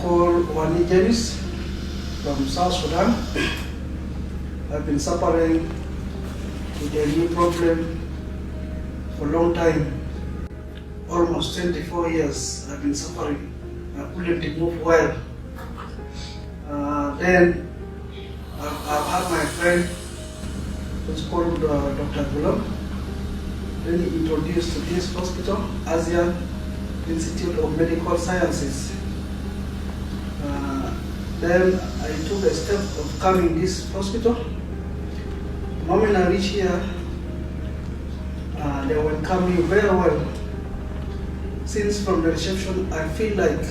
called Wani James from South Sudan. I've been suffering with a knee problem for a long time. Almost 24 years I've been suffering. I couldn't move well. Then I've had my friend who's called Dr. Gulam. Then he introduced to this hospital, ASEAN Institute of Medical Sciences. Then I took a step of coming this hospital. The moment I reached here, they welcomed me very well. Since from the reception, I feel like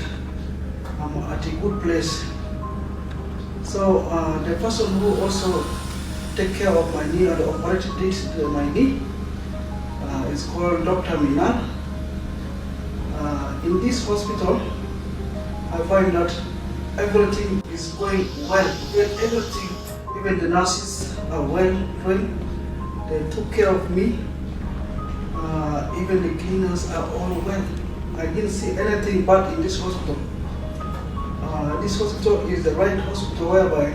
I'm at a good place. So the person who also take care of my knee and operated my knee is called Dr. Mina. In this hospital, I find that everything is going well. Everything, even the nurses are well trained. They took care of me. Even the cleaners are all well. I didn't see anything bad in this hospital. This hospital is the right hospital whereby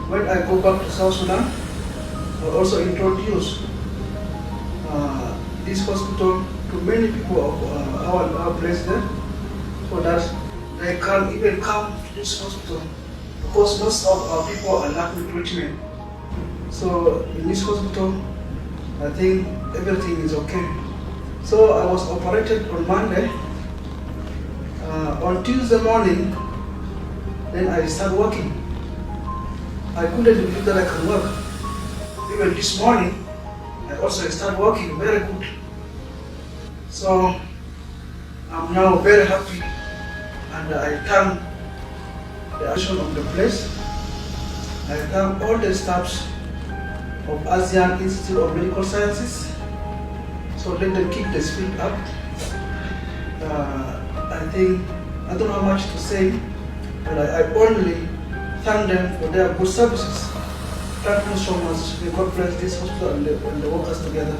when I go back to South Sudan, I also introduce this hospital to many people of our place there, so that they can even come to this hospital, because most of our people are lacking treatment. So in this hospital, I think everything is okay. So I was operated on Monday. On Tuesday morning, then I started working. I couldn't believe that I can work. Even this morning, I also started working very good. So I'm now very happy, and I thank the action of the place. I thank all the staffs of ASEAN Institute of Medical Sciences. So let them keep the spirit up. I don't know how much to say, but I only thank them for their good services. Thank you so much. May God bless this hospital and the workers together.